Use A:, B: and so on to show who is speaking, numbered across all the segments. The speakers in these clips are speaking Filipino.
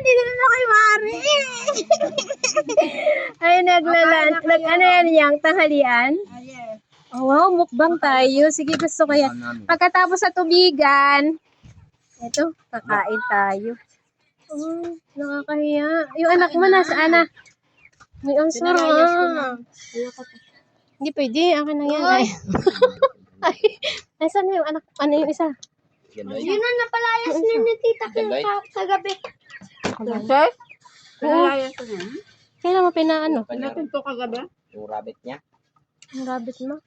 A: dito na kay Mari. Ay, ano yan yang tanghalian? Oh, wow, mukbang tayo. Sige, gusto ko yan. Pagkatapos sa tubigan, eto, kakain tayo. Oh, nakakahiya. Yung anak mo, nasaan na? May ang sarap. Hindi pwede, akin na yan. Ay. Ay, nasaan na yung anak? Ano yung isa?
B: Yun ang napalayas niya ni Tita kagabi.
A: Okay?
B: Napalayas ko niya.
A: Kailan mo pinaano?
B: Natin to kagabi.
C: Yung rabbit niya.
A: Ang rabbit mo?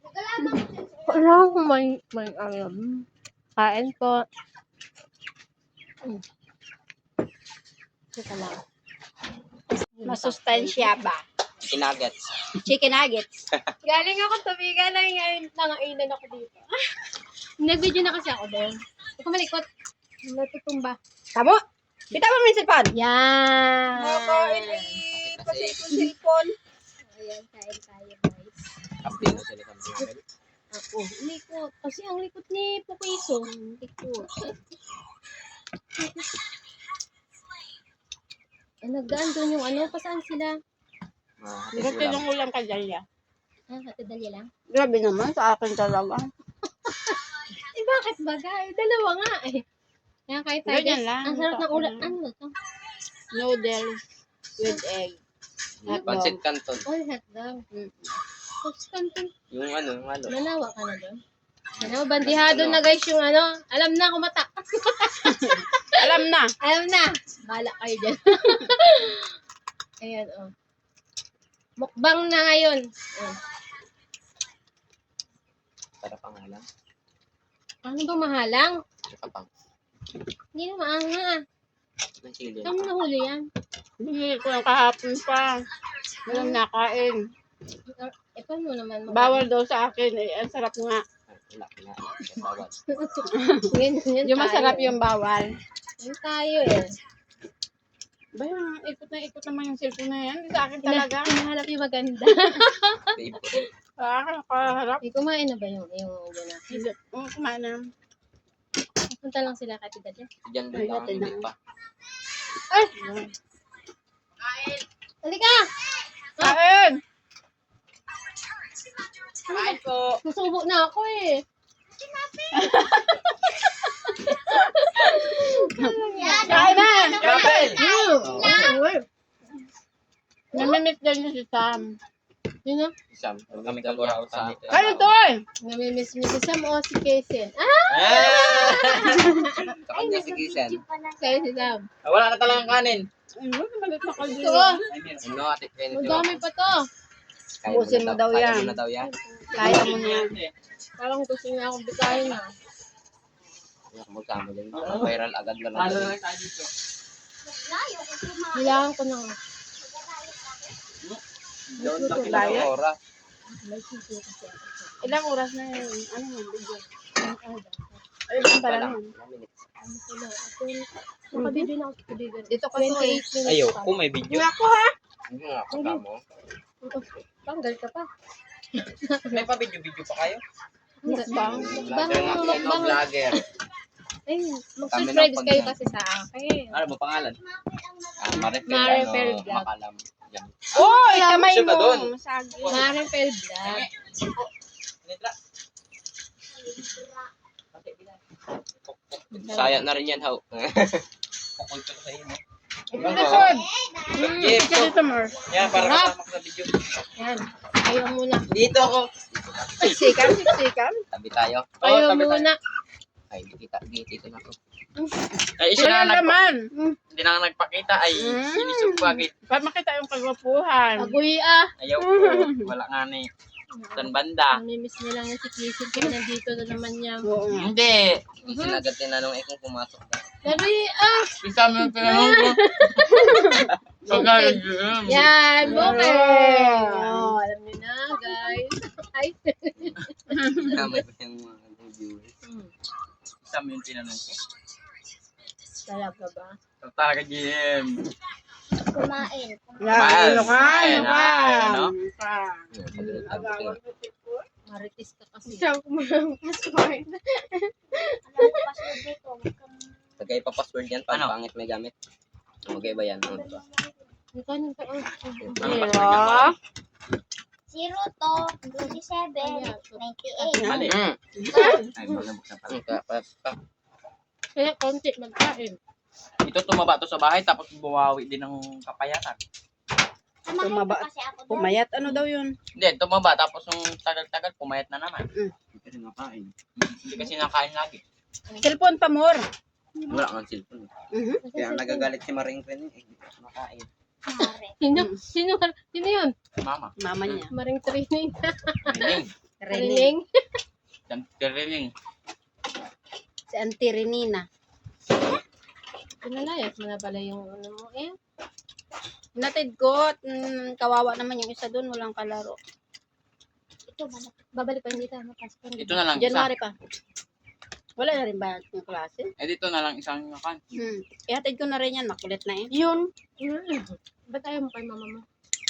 A: Wala akong may alam. Kain po. Teka lang.
B: Masustansya ba?
C: Nuggets.
B: Chicken nuggets.
A: Galing ako tubigan na ngayon. Nangainan ako dito. Nag-video na kasi ako doon. Huwag ka malikot. Natutumba.
B: Tamo! Kita mo yung cellphone?
A: Yan.
B: Cellphone.
A: Ayan, kain tayo guys.
C: Kapino sila sa mga
A: Ako, likot. Kasi ang likot ni Pupiso. Likot. Nagdaan doon yung ano, pasaan sila?
B: Gusto yung ulam ka dyan.
A: Katadalya lang.
B: Grabe naman sa akin talaga.
A: Bakit bagay? Dalawa nga eh. Kaya kahit tayo.
B: Ganyan lang.
A: Ang sarap ng ulam. Ano to?
B: Noodles with egg.
C: Pancit Canton.
A: All hotdog. Constantine.
C: Yung ano.
A: Manawa ka na doon. Ano, bandihado na guys yung ano. Alam na kumata.
B: Alam na.
A: Alam na. Bala kayo dyan. Ayan oh. Mukbang na ngayon. Oh.
C: Sarap ang alam.
A: Ano ba mahalang?
C: Kapang.
A: Hindi na maanga.
C: Ng chili.
A: Saan mo nahuli yan?
B: Bili ko yung kahapon pa. Walang nakain.
A: Paano mo naman?
B: Bawal daw sa akin. Eh, ang sarap nga.
C: Wala. Bawal.
A: Ganyan
B: Yung masarap
A: tayo.
B: yung bawal.
A: Yan tayo eh.
B: Ba yung ikot naman yung cellphone na yan. Sa akin talaga.
A: Hinahanap yung maganda.
B: Sa akin, nakaharap.
A: May kumain na ba yung gana?
B: Kumain na.
A: Punta lang sila kay Tita Jen.
C: Diyan doon lang. Hindi pa.
A: Ay! Halika!
B: Kain! Kain po.
A: Nasubo na ako eh.
B: Kain na! Kain!
A: Namimiss
B: Namimiss din niya si Sam.
A: Yun o.
C: Isang. Kami kagurao sa dito.
B: Kain to eh!
A: Namimiss mo si Sam o si Kaysen.
C: Kapag niya si Gisan.
A: Kaya si Sam.
C: Wala na talagang kanin.
B: Ano, malit na
A: Ito
B: kaldo.
A: o.
C: Ano ate?
A: Madami pa to.
B: Ubusin mo daw yan.
C: Kaya mo na daw yan.
B: Kaya mo na yan.
A: Parang gusto niya akong bitayin na.
C: Ayak mo sa amin. Viral agad na lang.
A: Hilangan ko na nga.
C: Doon lang
B: Diet?
C: ilang oras.
B: Ilang oras na yun? Ano yun? Video. Ayun pala
C: Lang.
B: nun.
C: Ilang minutes.
A: Nakabibili na ako sa tubigan.
B: Dito ka
A: 28 minutes
C: Ayaw,
A: pa.
C: kung may video.
B: Nga ko ha?
C: Hindi nga, pagka mo.
A: Tanggal ka pa.
C: May pa video pa kayo?
B: Mukbang.
C: Vlogger nga kayo, no? Vlogger.
A: Ay, mag-subscribe kayo kasi sa akin.
C: Ano ba pangalan? Maripel.
A: Maripel Vlog.
C: Makalam. Yan.
B: Uy! Kamay
C: Siya ba
B: mo!
C: dun?
B: Masagi.
A: Maripel Vlog.
C: Saya na rin yan, how? Kukulto sa iyo.
B: Ito na son!
C: Jeff,
B: Ika dito more.
C: yan, para kasama sa video.
A: Yan. Ayaw muna.
C: Dito ako.
B: Siksikan, siksikan.
C: Tabi tayo.
A: Ayaw
C: tabi tayo.
A: muna.
C: Ay, dito na ako. Ay,
B: Wala naman.
C: hindi na nga nagpakita. Ay, sinisog bakit?
B: Para makita yung kagwapuhan.
A: Agoy ah.
C: Ayaw ko. Wala nga ni. Saan banda?
A: Namimiss niya lang yung si Kissing kaya nandito na naman niya.
B: Oo.
C: Hindi. Hindi sinagad tinanong kung pumasok ka.
A: Agoy ah.
C: Isa mo yung tinanong ko.
A: Yan. Okay.
B: Wow.
A: Oh, alam niyo na guys. Ay.
C: Kamay pa yung mga viewers. Isa mo yung tinanong ko.
A: Talaga ba?
C: Talaga, Jim.
A: Kumain.
B: Yan, ano ka?
C: Ayan,
B: Ano ka?
C: ano?
B: Ano ka?
C: Agawan.
A: Marites ka kasi.
B: Siya kumain.
C: Pagka ipa-password yan, pag pangit may gamit. Okay ba yan? Ano ba?
A: Ikaw.
B: Zero.
D: 0 to 27, 98.
B: Mali.
C: Ay, nabuksan pala.
A: Kaya konti magkain.
C: Ito tumaba to sa bahay tapos bumawi din ng kapayatan.
D: Tumaba kasi ako doon.
B: Pumayat. Ano daw yun?
C: Hindi, tumaba tapos yung tagal-tagal pumayat na naman.
E: Hindi kasi nakain.
C: Hindi kasi nakain lagi.
B: Cellphone pa more.
C: Wala kang cellphone. Kaya nagagalit si Maring Ren eh. Hindi kasi nakain.
D: Mare.
A: Sino yun?
C: Mama.
B: Mama niya.
A: Maring training.
C: Rining.
A: Training.
C: Rining.
B: Si Auntie Renina.
A: Pinalayas mo na pala yung ano mo eh.
B: Natid ko. Kawawa naman yung isa doon. Walang kalaro.
D: Ito,
A: Babalik pa hindi tayo mapasok.
C: Ito na lang isa.
B: January pa. Wala na rin ba yung klase?
C: Eh dito na lang isang nakan.
B: Ihatid ko na rin yan. Makulit na eh.
A: Yun. Ba't ayaw mo kay mama mo?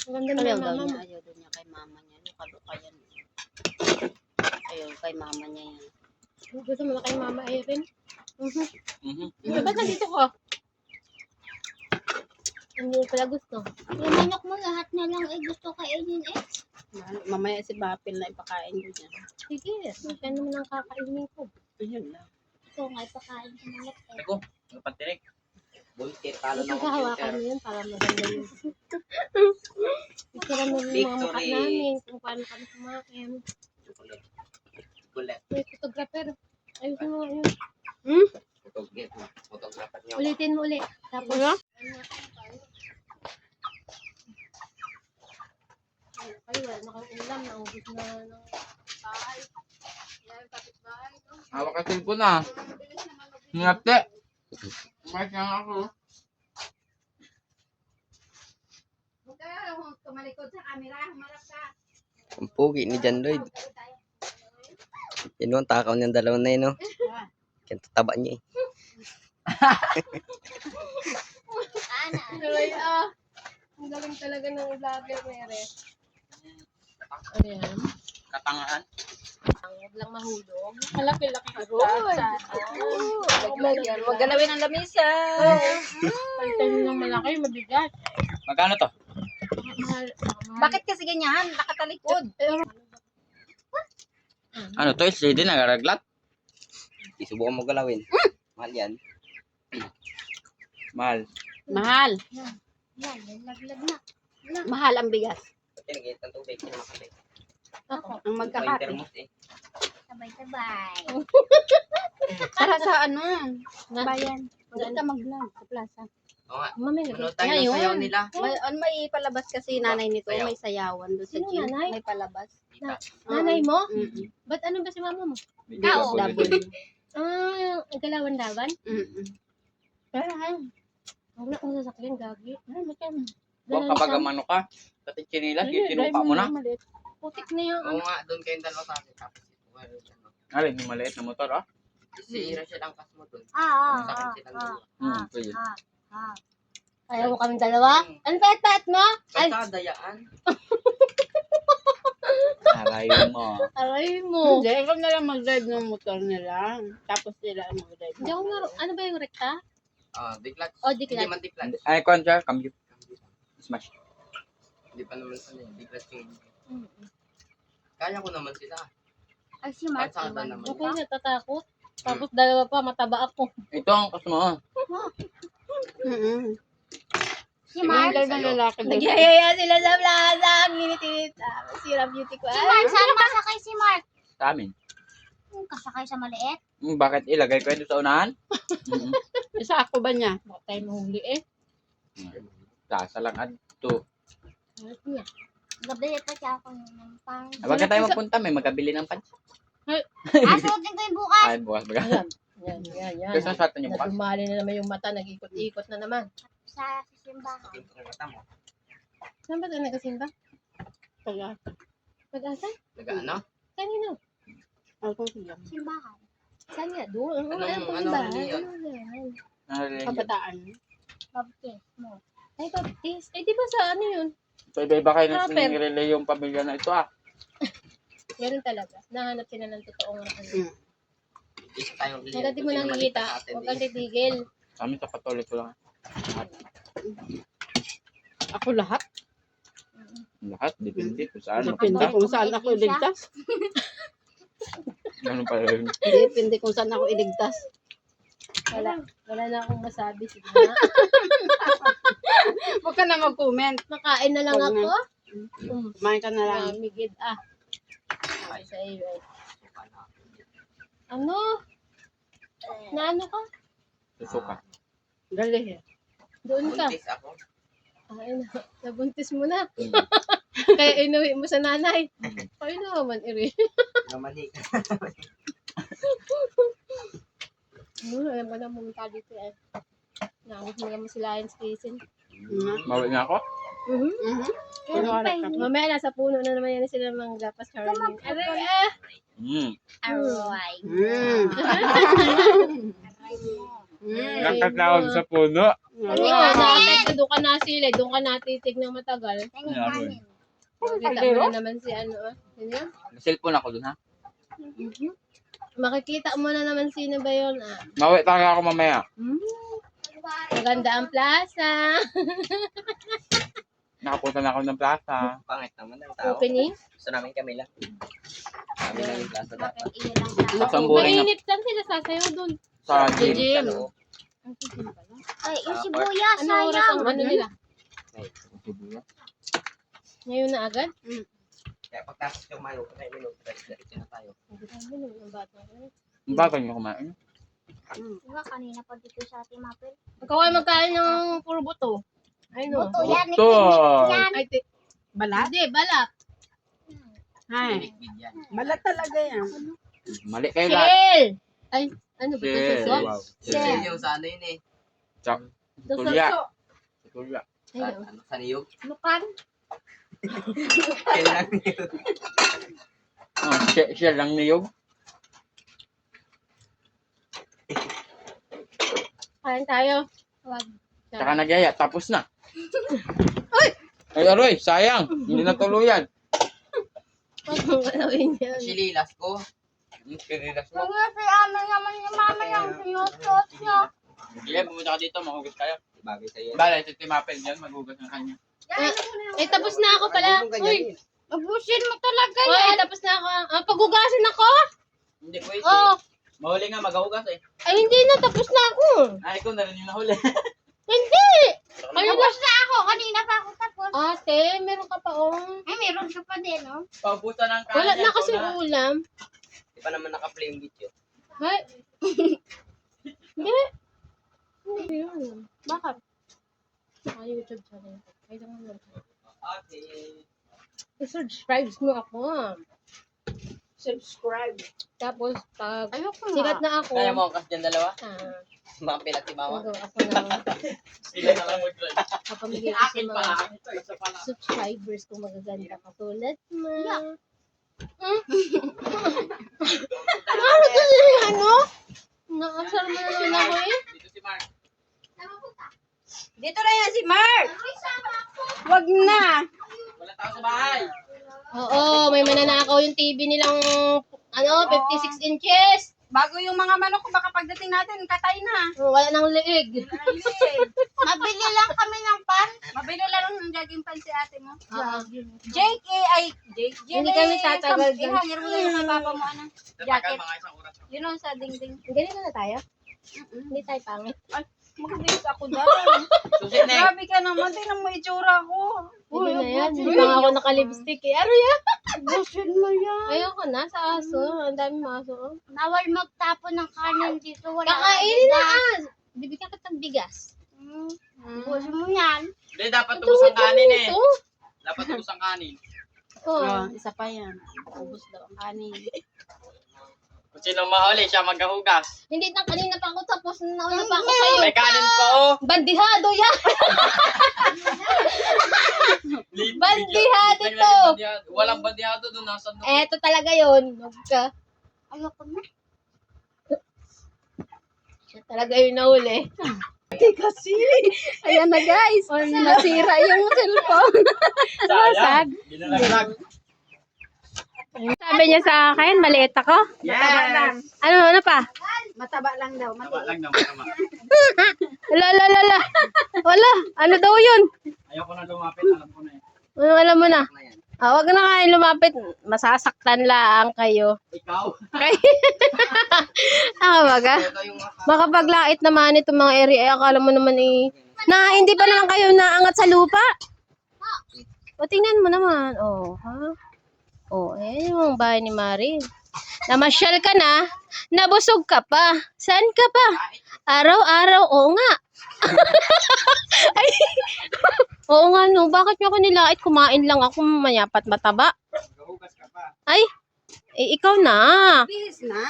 A: Ang ganda
B: Ayaw
A: naman
B: daw
A: mama
B: niya.
A: mo.
B: Ayaw daw niya kay mama niya. Luka-luka yan. Ayaw kay mama niya yan.
A: Gusto mo na kay mama Erin? Ba't nandito ko? Hindi ko pala gusto.
D: yung manok mo lahat na lang ay gusto kainin eh.
B: Mamaya si Bapil na ipakain ko niya.
A: Sige, masya naman ang kakainin ko.
B: Ayun lang.
D: Ito nga ipakain sa manok eh.
C: Ako, napatinig. Bullshit, talo
A: Ito
C: ng
A: sa hawakan
C: computer.
A: mo yun para maganda yun. Isara mo yung mga mukha
C: Victory.
A: namin kung paano kami kumain.
C: Kulit.
A: May photographer. Ayusin mo nga yun.
C: Photographer niya.
A: Ulitin mo ulit. Tapos,
B: Ano?
A: ay, wala na kang ulam. Naubos na ng bahay. Yan, kapit-bahay. no?
C: Hawak ka cellphone na. Ngate. Mas nga ako.
B: Huwag ka tumalikod sa camera. Humarap ka.
C: Ang pugi ni John Lloyd. Yun ang takaw niyang dalawa na yun, no? Kaya tataba niya eh.
D: Ana.
A: Ay, ang galing talaga ng vlogger, Mere. Ayan.
C: Katangahan.
A: Huwag lang mahulog. Malaki-laki ka.
B: Huwag galawin ang lamisa.
A: Palitan mo ng malaki, mabigat.
C: Magkano to?
A: Mahal.
B: Bakit kasi ganyan? Nakatalikod.
C: Ano to? SD nagaraglat? Isubukan mo galawin. Mahal yan. Mahal.
B: Mahal.
D: Yan, laglag na.
B: Mahal ang bigas.
C: Tinigit ang tubig. Kinamakatay.
A: Ako.
B: Ang magkakati.
C: Termos eh.
D: Sabay-sabay.
B: Para sa ano?
D: Bayan.
B: Huwag ka mag-vlog sa plaza.
C: Oo nga.
A: Mami,
C: Ano
A: nag-
C: tayo ng
B: Ngayon.
C: sayaw nila?
B: May palabas kasi nanay nito.
C: Sayaw.
B: May sayawan doon sa
A: Sino
B: gym.
A: nanay?
B: May palabas.
A: nanay mo?
B: Mm-mm.
A: Ba't ano ba si mama mo?
D: Tao.
B: Double.
A: Ang galawan-lawan?
B: Mm-mm.
A: Pero ha, huwag na akong sasakyan, gagi.
C: Huwag kapag amano ka. Pati chinilas, tinumpa mo na.
A: Putik na yung
C: Oo nga, doon kayong dalawa sa akin. Tapos ito, meron siya, no? Alin, yung maliit na motor, ah? Isiira siya lang kas mo doon. Sa akin silang dalawa. Pwede.
A: Ayaw mo kaming dalawa? Ano pet-pet mo? Ay,
C: Kalsada yan. Aray mo.
A: aray mo.
B: Hindi, ikaw na lang mag-drive ng motor nila. Tapos sila ang mag-drive.
A: Hindi ako ano ba yung rekta?
C: Ah, diklat.
A: O, di
C: Hindi
A: kila.
C: man diklat. Ay, kwan siya, cambio. Smash. Hindi pa naman ano yun, diklat yung... Kaya ko naman sila.
D: Ay, si Mark.
C: Kalsada naman.
A: Okay, natatakot. Tapos dalawa pa, mataba ako.
C: Ito ang customer.
B: Mm-mm.
D: Si Mark.
B: Yung dalawang lalaki doon.
A: Nagyayaya sila sa plaza. Ang ginit-init. Sira beauty ko.
D: Si Mark. Saan masakay si Mark?
C: Sa amin.
D: Kasakay sa maliit.
C: Bakit ilagay ko ito sa unahan?
B: Isa ako ba niya?
A: Bakit tayo mahuli eh?
C: Tasa lang adto.
A: Ano niya?
D: Gabi pa siya ako ng parang.
C: Huwag ka tayo magpunta, may magabili ng pants.
D: Suotin ko yung bukas.
C: Ay, bukas baga.
A: Yan.
C: Kasi sa niyo bukas.
A: Nadumali na naman yung mata. Nag-ikot-ikot na naman.
D: Sa simbahan.
A: Saan ba tayo nagkasimba?
B: Kaya,
A: Pag-asa?
C: Nag-ano?
A: Kanino?
B: ako sila.
D: Simbahan.
A: Saan nga? Doon.
C: Anong
A: pagsimbahan?
C: religion?
A: Ano yan?
B: Kabataan.
D: Baptist mo.
A: Ay, baptist. Eh, di ba sa ano yun?
C: So, iba-iba kayo ng
A: Proper.
C: sinirelay yung pamilya na ito, ah.
A: Ganun talaga. Nahanap sila ng totoong ano.
C: Isa tayong
A: Maganda mo nang makita. Huwag kang titigil.
C: Kami sa Katoliko lang.
B: Ako lahat.
C: Lahat, depende kung saan
B: Depende
C: mapunta.
B: kung saan ako iligtas.
C: Ganun pala yun.
B: Depende kung saan ako iligtas.
A: Wala na akong masabi. Sige na.
B: Huwag ka na mag-comment.
A: Makain na lang
B: Wag na.
A: ako.
B: Kumain ka na lang.
A: Migid Ay, sa iyo. Ano? Naano ka?
C: Susuka.
B: Dali.
A: Doon ka.
C: Buntis ako.
A: Ay, nabuntis mo na. Kaya inuwi mo sa nanay. Ay naman, iri.
C: Namani.
A: Alam mo na pumunta dito eh. Nakakit mo naman sila yung station.
C: Mawag na ako?
B: Kunwari ka.
A: Mamaya nasa puno na naman yan sila mangga pa sa Caroline. Aray ah!
D: Aroy.
C: Nakatawag sa puno.
A: Hindi ka na, doon ka nasili, doon ka natitig ng matagal. Makikita mo na naman si ano ah. Sino yan?
C: Cellphone ako dun ha?
A: Makikita mo na naman sino ba yun ah.
C: Mawi talaga ako mamaya.
A: Maganda ang plaza.
C: Nakapunta na ako ng plaza.
E: Pangit naman ang tao.
A: Opening.
E: Gusto namin kami lang. Kami lang yung klasa dapat.
C: Samburing na
A: Mainit lang sila sasayaw doon.
C: sa
B: Sa
C: gym.
B: gym.
E: Oo.
D: Ay, yung sibuyas,
A: Ano oras ang
D: sayang.
A: ano nila?
E: Ay,
A: Ngayon na agad?
E: kaya pagtapos yung mayo, kaya minum, diretso na tayo.
A: Ang dami ng bata.
C: Ang bagal niyo kumain.
D: Diba, kanina pa dito sa ating mapil.
A: Ikaw ay magkain ng puro buto. Ay no.
D: Buto yan,
C: Buto.
D: yan.
A: Ay,
B: Balat?
A: hindi, balat.
B: Ay.
E: Big yan.
B: Balat talaga yan.
C: Mali kayo lahat.
A: Shell! Ay, ano ba ito?
C: Shell.
A: Suso?
C: Wow.
E: Yun yung sa ano yun eh.
C: Sa
A: Suso.
C: tulya. Sa tulya.
E: Sa,
A: Ayun.
E: ano, sa niyog.
A: Lukan.
E: Kailan niyog.
C: Oh, siya lang niyog.
A: Kain tayo.
C: Tsaka nagyaya. Tapos na. Ay, aroy. Sayang. Hindi na tuluyan.
A: Huwag mong galawin yan.
E: Sililas ko. Sililas mo.
D: Kaya si Ame naman yung mama yung sinutot niya.
C: Sige, pumunta ka dito. Mahugas tayo.
E: Bagay sa'yo.
C: Bala, ito timapel yan. Maghugas ng kanya.
A: Eh, tapos na ako pala. Uy,
B: Abusin mo talaga
A: uy,
B: yan.
A: tapos na ako. Paghugasin ako?
C: Hindi pwede.
A: Oh,
C: Mahuli nga maghugas eh.
A: ay hindi na, tapos na ako.
C: Ay, ikaw na rin yung nahuli.
A: Hindi! Ayun na.
D: Tapos na ako, kanina pa ako tapos.
A: Ate, meron ka pa oh.
D: Ay, meron ka pa din, no?
C: Paubusan ng kanya.
A: Wala na kasi ulam.
E: Di pa naman naka-play yung video.
A: Hay. Hindi. Hindi yun. Bakit? YouTube channel. Ay, naman lang.
E: Okay.
A: I-subscribe mo ako.
B: Subscribe.
A: Tapos, pag
B: Ayoko
A: sikat
B: nga.
A: na ako,
E: Kaya mo ang dyan dalawa?
A: ah,
E: Mga pilat si mama.
A: mag- ako na,
C: Sila na lang mag-drive.
A: kapamigay ko sa
C: Akin
A: mga
C: pala. Ito, isa pala.
A: subscribers kung magaganda katulad mo. Ano? Naasar mo na naman ako eh.
C: Dito si Mark.
B: Dito na yan si Mark. Wag na.
C: Wala tao sa bahay.
A: Oo, may mananakaw yung TV nilang 56 inches.
B: Bago yung mga manok ko, baka pagdating natin, katay na.
A: Wala nang leeg.
D: Mabili lang kami ng pan.
B: Mabili lang ng jogging pan si ate mo.
D: Jake,
B: Jake.
A: Hindi kami tatagal dun.
B: Ihangir mo lang yung papa mo, ano.
C: Tatagal
B: Jacket.
C: mga isang oras.
B: Yun ang sa dingding.
A: Ganito na tayo? Hindi tayo pangit.
B: Magbilis ako dahil.
C: Susit na
B: Grabe ka naman, tingnan mo itsura ko.
A: Hindi na yan. Hindi pa nga ako naka-lipstick eh. Ano yan?
B: Bullshit mo yan.
A: Ayoko na sa aso. Ang dami maso. Oh.
D: bawal magtapon ng kanin dito. Wala
A: Kakainin na ah! Bibigyan ka ng bigas.
D: Busin mo yan.
C: Hindi, dapat tubos ang kanin eh.
A: Ito.
C: Dapat tubos ang kanin.
A: Oh.
B: Isa pa yan. Ubus daw ang kanin.
C: Kung sinong mahuli, siya magkahugas.
A: Hindi na kanina pa ako tapos nauna pa ako sa'yo.
C: May kanin pa oh.
A: Bandihado yan! Bandihado
C: Biglang
A: to!
C: bandihado. Walang bandihado doon. Nasa doon.
A: Eto talaga yun. Huwag ka.
D: Ayoko na.
A: Siya talaga yung nahuli.
B: Kasi.
A: Ayan na guys. Nasira yung cellphone.
C: Sayang. Ginalaglag.
A: Sabi niya sa akin, maliit ako.
E: Yes!
A: Ano pa?
B: Mataba lang daw.
E: Tama lang naman naman.
A: Wala. Wala. Ano daw yun?
E: Ayoko na lumapit, alam ko na yun.
A: Ano alam mo na? Wag na kayo lumapit. Masasaktan lang kayo.
E: Ikaw?
A: Baga? Makapaglait naman itong mga area. Akala mo naman na hindi pa naman kayo naangat sa lupa. O, tingnan mo naman. Ha? Ayan yung bahay ni Mari. Namasyal ka na, nabusog ka pa. Saan ka pa? Araw-araw, oo nga. Ay, oo nga no, bakit niyo ako nilait? Kumain lang ako, mayapat mataba.
E: Gahugas ka pa.
A: Ay, ikaw na.
B: Please na.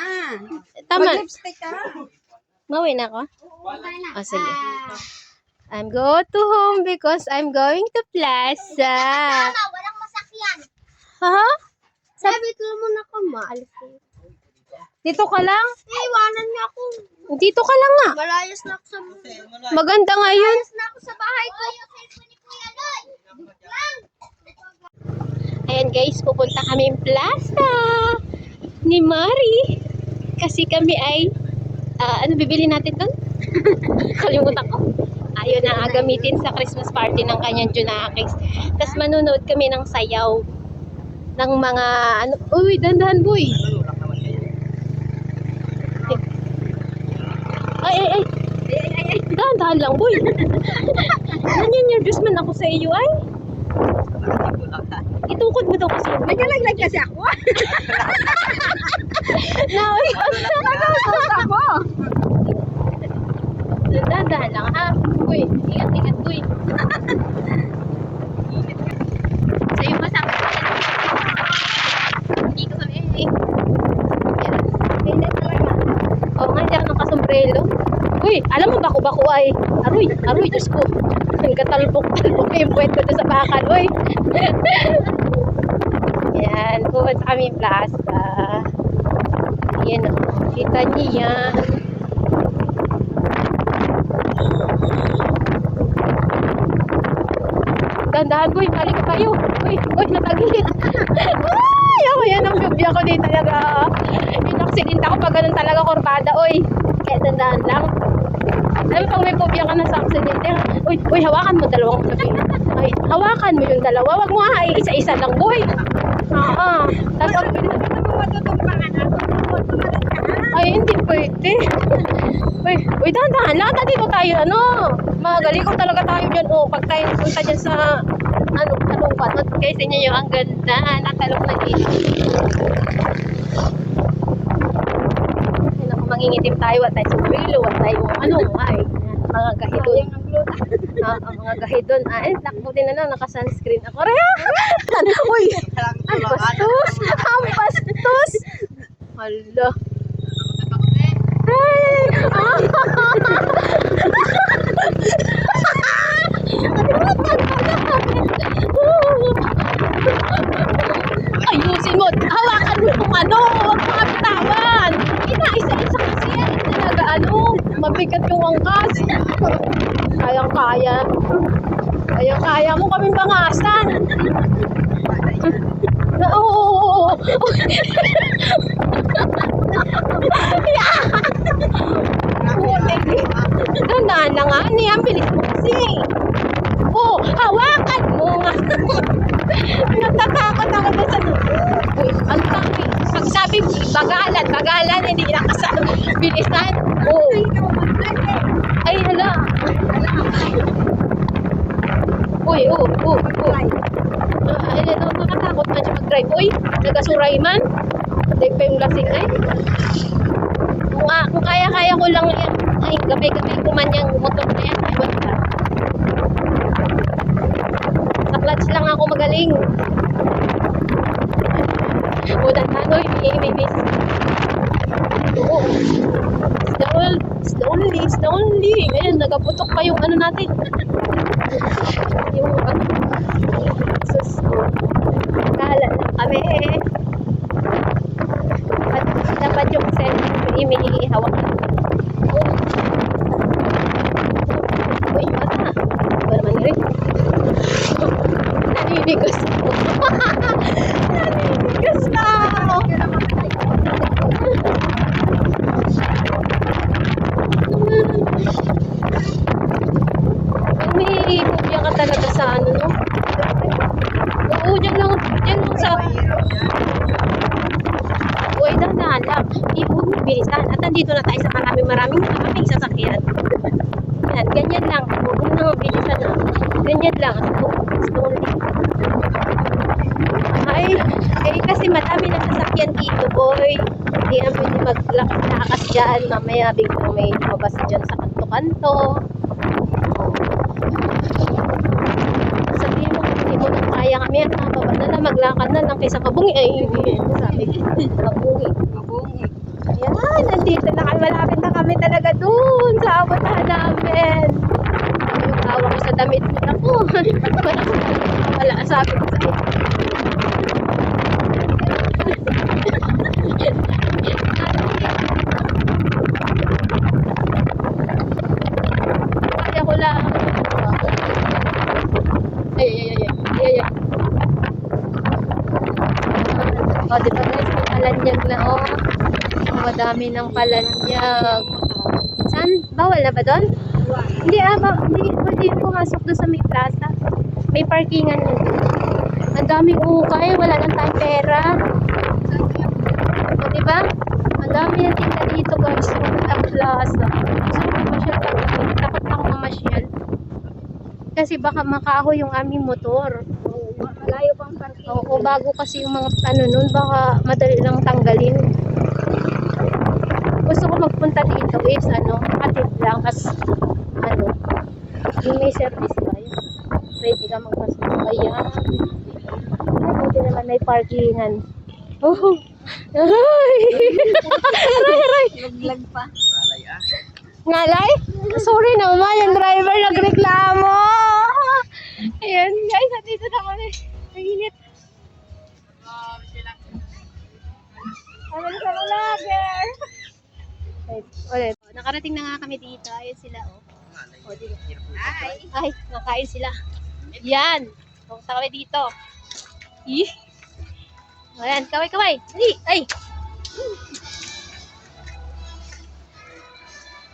A: Tama.
B: Lipstick ka.
A: Mawin ako? Sige. I'm go to home because I'm going to plaza.
D: Walang masakyan.
A: Ha?
D: Sabi ko muna ako, maalis ko.
A: Dito ka lang?
D: Iwanan niyo ako.
A: Dito ka lang nga.
D: Malayas na ako sa
A: Maganda ngayon.
D: Malayas na ako sa bahay ko.
A: Ayan guys, pupunta kami plaza ni Mari. Kasi kami ay, ano bibili natin doon? Kalimutan ko. Ayun na gamitin sa Christmas party ng kanyang Junakis. Tapos manunood kami ng sayaw. Ng mga, uy, dandahan boy. Ay. Dahan-dahan lang, boy. Nanyan-nervous man ako sa iyo, ay. Itukod mo daw kasi.
B: Naglalaglag kasi ako.
A: Nauy, ako. Dahan-dahan lang, ha? Boy, ingat-ingat, boy. Sa'yo masama. Hindi ko kami, Hindi talaga. Oo nga, hindi ako nakasombrelo. Uy, alam mo, bako-bako ay. Aroy, Diyos ko. Ang katalbok-talbok yung puwet ko doon sa bakal, uy. Yan, pupunta kami yung plaza. Yan, kita niyo yan. Dandahan, boy, mali ka kayo. Uy, natagilid. Ay, ako yan ang bibya ko dito talaga. Yung accident ako pag ganun talaga kurbada, uy. Kaya dandahan lang. Alam mo, pag may phobia ka na sa aksidente, uy, hawakan mo dalawang sabi. Ay, hawakan mo yung dalawa. Wag mo nga, isa-isa lang, boy. Tapos, ay, hindi pwede. Uy, dahan-dahan lang. Dito tayo, magaling ko talaga tayo dyan. Pag tayo punta dyan sa, patot. Kasi niyo ang ganda. Natalok na dito. Mangingitim tayo at tayo sumilo at tayo mga gahidon. Mga gahidon. Nakutin na naka-sunscreen ako. Uy! Ang bastos! Hala. Ayusin mo. Hawakan mo kung huwag mga bitawan. Isa-isa kasi yan. Talaga mabigat yung angkas. Kayang-kaya. Kayang-kaya mo kaming bangasan. Oo. Gandaan na nga. Ang bilis mo kasi. Hawakan mo nga. Natatakot ako na sa ang dami. Pag sabi, bagalan, hindi na kasama. Bilisan. Ay, hala. Uy. Ay, nakatakot man siya mag-drive. Uy, nagasuray man. Hindi pa yung lasing ay. Kung kaya ko lang yan. Ay, gabay-gabay ko man yung motor na yan. Ay, wala. Sa clutch lang ako magaling. Danhanoy, may miss. Oo. Slowly. Ayan, nagaputok pa yung natin. Yung sus. Kala lang kami. Dapat yung cellphone may hawak. Uy, bata. Ito naman rin. Naninigas na. sa ano, no? Oo, dyan lang sa... Uy, dahan lang. Huwag mo bilisan. At nandito na tayo sa maraming sasakyan. Yan, ganyan lang. Huwag mo nang bilisan na. Ganyan lang. Slowly. Ay, kasi madami ng sasakyan dito, boy. Hindi na pwede maglakas dyan. Mamaya biglang may lumabas dyan sa kanto-kanto. Sabihin mo, hindi mo nang kaya kami. Baba na lang, maglakad na lang kaysa kabungi. Ay, hindi. Sabi ko, kabungi. Ayan, nandito na kami. Malapit na kami talaga dun sa abutan namin. Yung tawa ko sa damit ko. Ako, wala, sabi ko sa iyo. Kaya ko lang. Ay. O, di ba guys, may palanyag na, oh. Madami ng palanyag. Saan? Bawal na ba doon? Hindi, hindi pumasok doon sa may plaza. May parkingan yun. Ang daming ukay, wala lang tayong pera. O, diba? Ang dami yung tinda dito guys, sa plaza. Gusto ko mamasyal kami. Takot na ako mamasyal. Kasi baka makaho yung aming motor.
D: Malayo pang parking.
A: Oo, bago kasi yung mga ano nun, baka madali lang tanggalin. Gusto ko magpunta dito is makatip lang kasi yung may service ba yun? Pwede ka magpasok. Ayan. Buti naman may parkingan. Oh! Aray! Aray!
D: Laglag pa.
A: Ngalay? Sorry naman, yung driver nagreklamo. Ayan guys, dito na kami. Naginit. Ayan sa vlogger. Ulit. Nakarating na nga kami dito. Ayan sila, oh. O, dito. Ay, nakain sila. Yan. Pumunta kami dito. Ih. Ayan, kaway. Ay.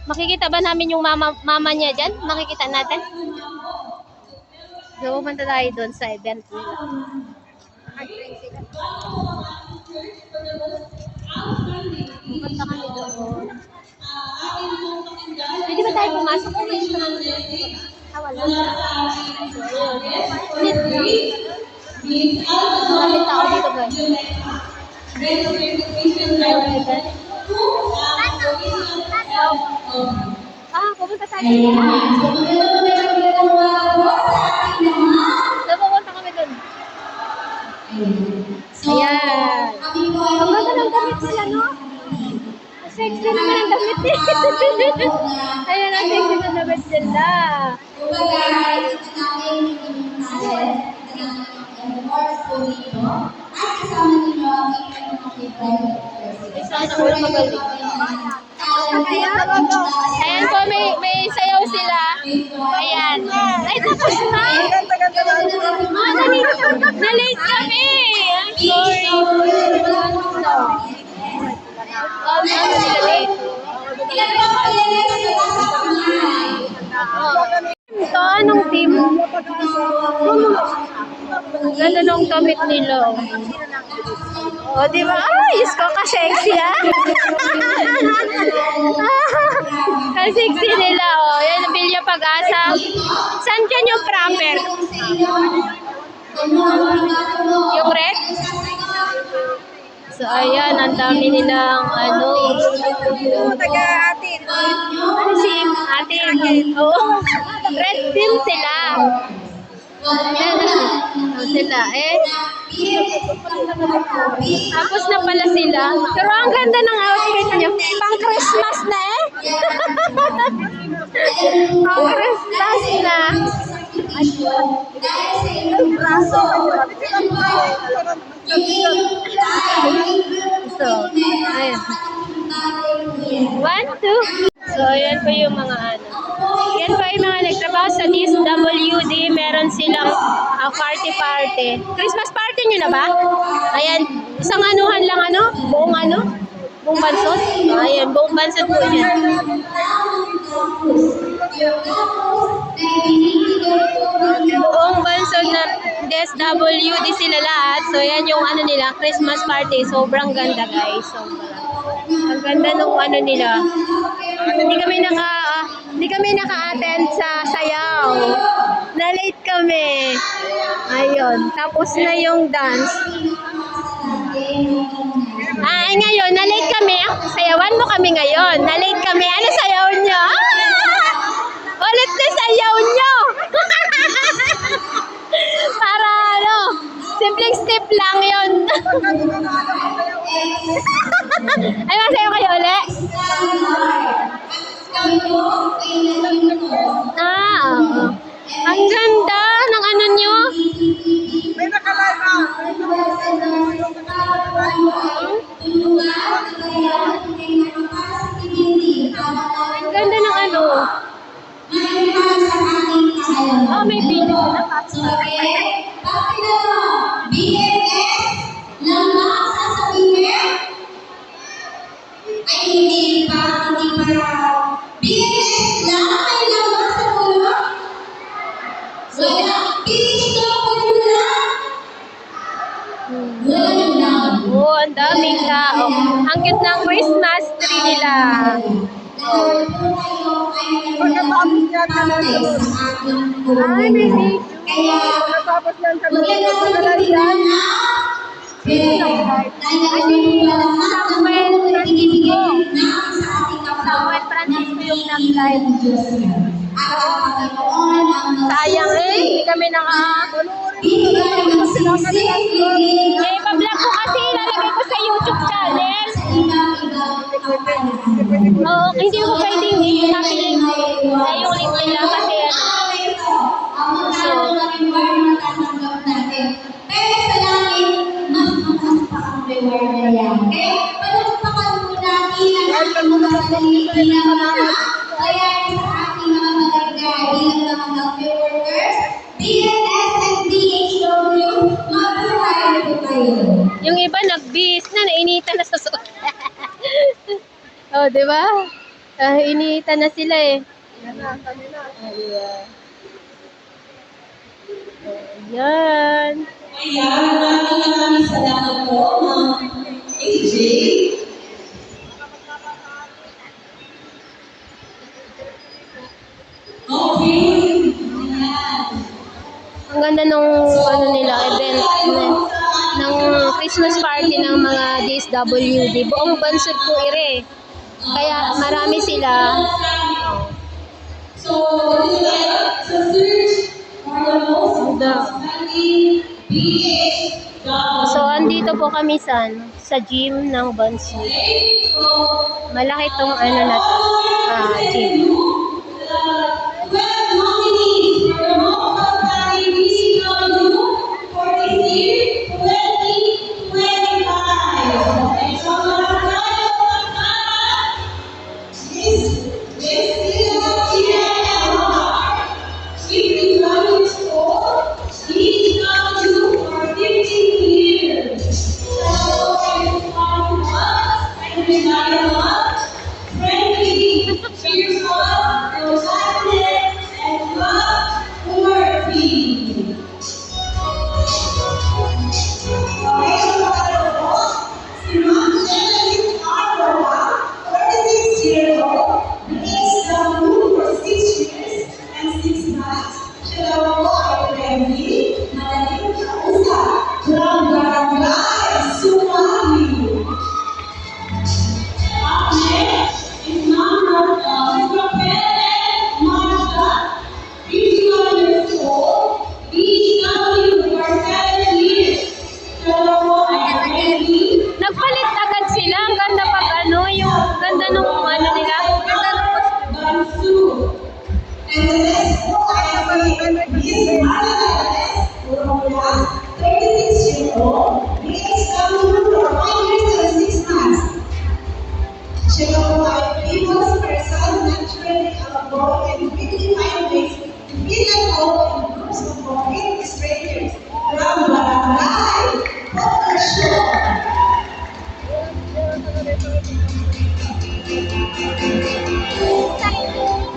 A: Makikita ba namin yung mama niya dyan? Makikita natin? So, pupunta tayo doon sa event nila. Pupunta kami doon. Pwede ba tayo pumasok? Wala. Maraming tao dito guys. Pupunta tayo. So, pupunta kami doon. Ayan. Ang ganda ng damit nila, no? Sexy naman ang damit nila. Ayan, ang sexy ng damit nila. Sana wala magaling. Ayan po, may sayaw sila. Ayan. Ay, tapos na. Na-late kami. I'm sorry. Ano nila late? Ito, anong team? Ganda ng damit nila. O, di ba? Ay, Diyos ko, ka-sexy, ha? Ka-sexy nila, o. Yan, Bilya Pag-asa. Saan ka nyo proper? Yung red? So, ayan, ang dami nilang,
D: Taga-atin.
A: ano si ate? Oo. Red team sila. Sila, tapos na pala sila. Pero ang ganda ng outfit niyo. Pang Christmas na Pang Christmas na. So, ayan. 1, 2. So, ayan po yung mga Yan po yung mga nagtrabaho sa DSWD. Meron silang party. Christmas party nyo na ba? Ayan. Isang anuhan lang Buong buong bansot. Ayan, buong bansot po yan. Buong DSWD sila lahat. So, yan yung ano nila, Christmas party. Sobrang ganda, guys. Sobrang. Ang ganda nung ano nila. Hindi kami naka-attend sa sayaw. Na-late kami. Ayun. Tapos na yung dance. Ngayon, na-late kami. Sayawan mo kami ngayon. Na-late kami. Ano sayaw nyo? Ulit na sayaw nyo! Para ano, simpleng step lang yun. Ay, masayaw kayo ulit? Oo. Ang ganda ng ano nyo. Ang ganda ng ano. Oh, may video na.
F: BFF lang ba ang sasabihin? Ay, hindi pa. BFF lang ay lang ba sa ulo? Wala. BFF lang. Wala lang.
A: Oh, ang daming tao. Ang cute ng Christmas tree nila.
F: Pagkatapos niya talaga.
A: Ay, may video.
F: Pagkatapos niya talaga yan.
A: Samuel Francisco yung nag-live. Sayang hindi kami pa-vlog ko kasi ilalagay ko sa YouTube channel. Oo, hindi ko pwedeng i-link. Yung link nila kasi
F: pero sa langit, mas mataas pa ang reward na yan. Okay? Palagpakan mo natin ang ating mga sarili bilang mga kaya sa ating mga malagay bilang mga healthcare workers, BNS and DHW, mag-provide po kayo.
A: yung iba nag-bis na, nainitan na sa suot. Oh, di ba? Initan na sila eh. Ayan.
F: Maraming salamat po, AJ. Okay.
A: Ang ganda nung ano nila, event ng Christmas party ng mga DSWD. Buong bansod po ire. Kaya marami sila.
F: So, sa search for the most outstanding PH.
A: So, andito po kami sa gym ng bansod. Malaki tong ano na to, gym. Nagpalit agad sila. Ang ganda pag ano, yung ganda nung ano nila.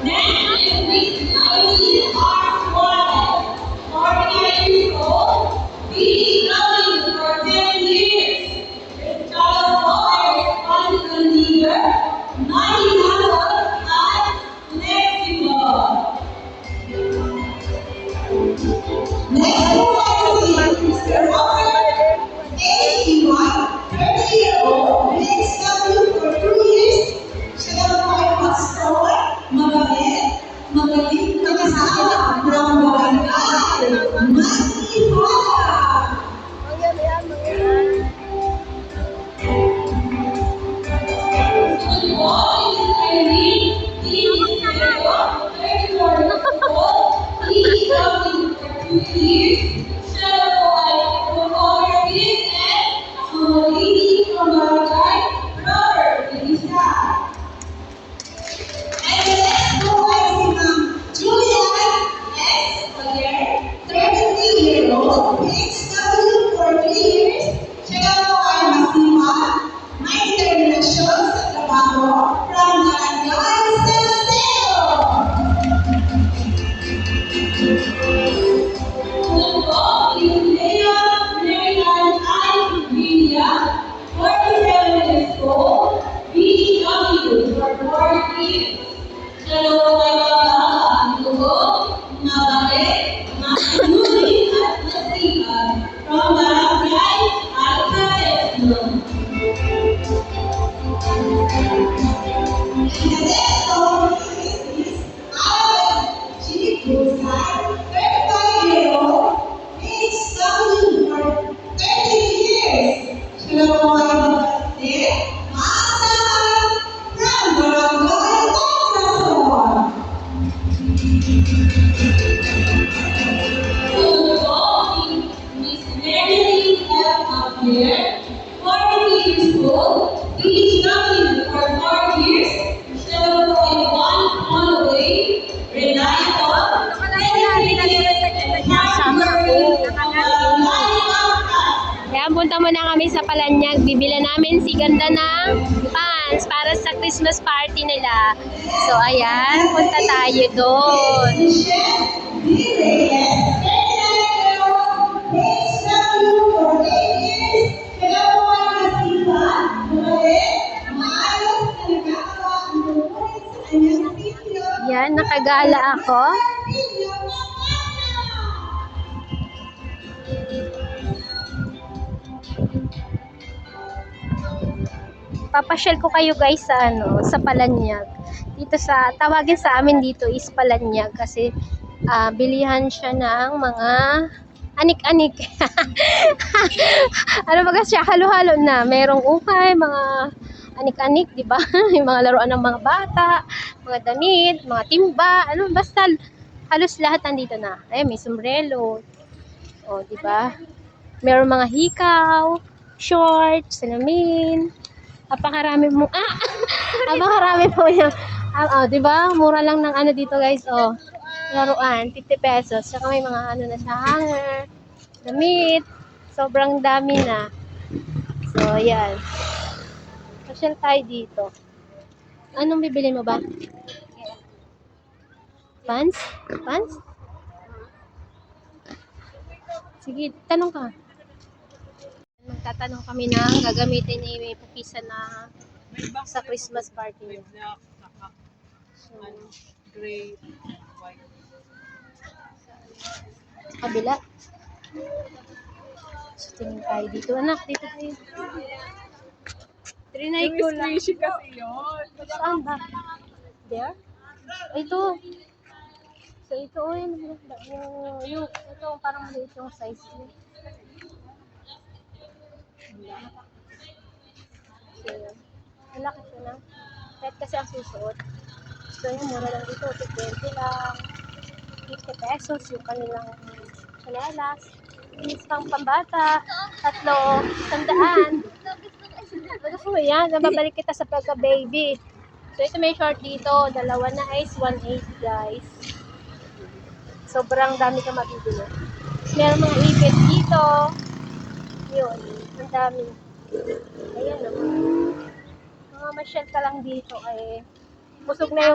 F: Next, we are 1. 49 years old. Next one is Robert 30-year-old, PSW for 2 years. Siya daw po ay pastor, mabait, magaling mag-asawa ng barangay. Manipala!
A: Kaya punta muna kami sa Palanyag. Bibili namin si ganda ng pants para sa Christmas party nila. So, ayan. Punta tayo doon. Yan, nakagala ako. Papasyal ko kayo guys sa sa Palanyag. Dito sa tawagin sa amin dito is Palanyag kasi bilihan siya ng mga anik-anik. Ano ba siya, halo-halo na. Merong ukay, mga anik-anik, di ba? Yung mga laruan ng mga bata, mga damit, mga timba, basta halos lahat nandito na. Ay, may sombrero. Oh, di ba? Merong mga hikaw, shorts, salamin. Napakarami mo. Napakarami po yung di ba? Mura lang ng dito, guys. Oh. Laruan, 50 pesos. Saka may mga na sa hanger, damit. Sobrang dami na. So, yan. Pasyal tayo dito. Anong bibili mo ba? Pants? Pants? Sige, tanong ka. Magtatanong kami ng gagamitin ni Pupisa na sa Christmas party niya. So,
B: Gray, white.
A: kabila. So, tingin tayo dito. Anak, dito tayo. Trinay ko lang.
B: Squishy kasi yun.
A: Saan ba? There? Ito. So, ito. Ito, parang maliit yung size niya. So, malaki siya na. Kahit kasi ang susuot. So, yung mura lang dito. 20 lang. 50 pesos yung kanilang chanelas. Inis pang pambata. 300. Gusto mo yan. Nababalik kita sa pagka-baby. So, ito may short dito. Dalawa na is 180 guys. Sobrang dami ka mabibili. Meron mga ipit dito. Yun. Ang dami. Ayan o. Mga masyal ka lang dito ay busog na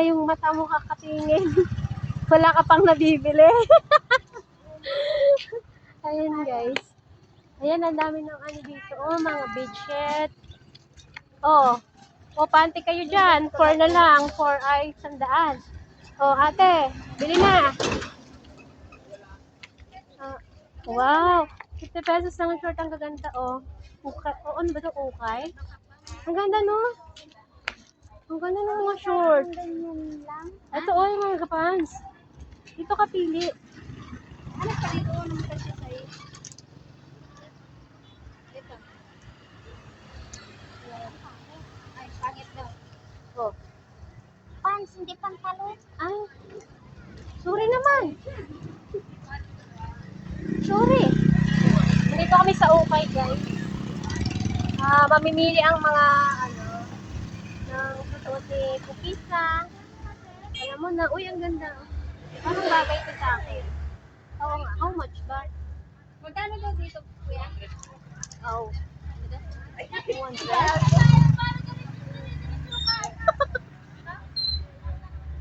A: yung mata mo kakatingin. Wala ka pang nabibili. Ayan guys. Ayan, ang dami ng dito. Oh, mga bedsheet. Oh, panty kayo dyan. 4 na lang. 4 ay 100. Oh, ate, bili na. Wow! 50 pesos lang ang short. Ang gaganda, oh. Ukay. Oh, ano ba ito? Ukay? Ang ganda, no? Ang ganda ng mga short.
D: Ganyan lang.
A: Ito, oh, yung mga pants. Dito ka pili.
D: Ano pa dito? Ano pa siya sa'yo? Ito. Ay, pangit daw.
A: Oh.
D: Pants, hindi pantalon.
A: Ay. Sorry naman. Sorry. Dito kami sa Ukay, guys. Mamimili ang mga, ng susuot ni Kukisa. Alam mo na, uy, ang ganda. Parang bagay ito sa akin. Oo nga, how much ba?
D: Magkano daw dito, kuya?
A: Oh. 200.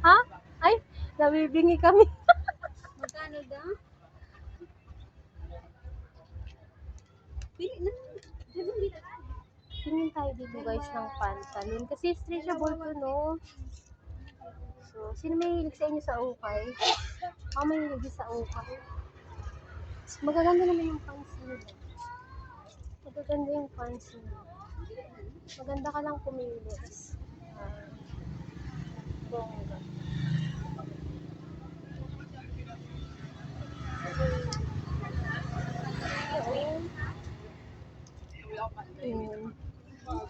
A: Ha? Ay, nabibingi kami.
D: Magkano daw? Pili na.
A: Tingin tayo dito guys ng pantalon. Kasi stretchable to, no? So, sino may hilig sa inyo sa ukay? Ako may hilig sa ukay. Magaganda naman yung pants nila. Magaganda yung pants nila. Maganda ka lang pumili. Bongga. Ayun.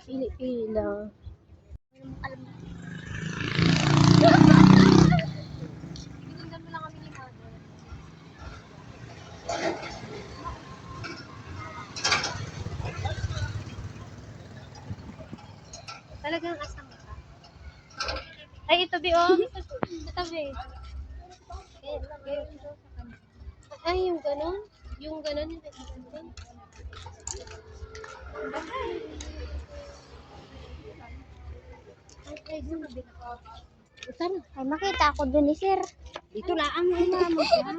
A: Pili-pili lang. Binigyan mo lang kami ni Mother. Talagang asam ka. Ay, ito bi, oh. Ito bi. Ay, yung ganon. Yung ganon, yung ganon.
D: Ay, makita ako dun ni sir. Dito lang ang mama siya.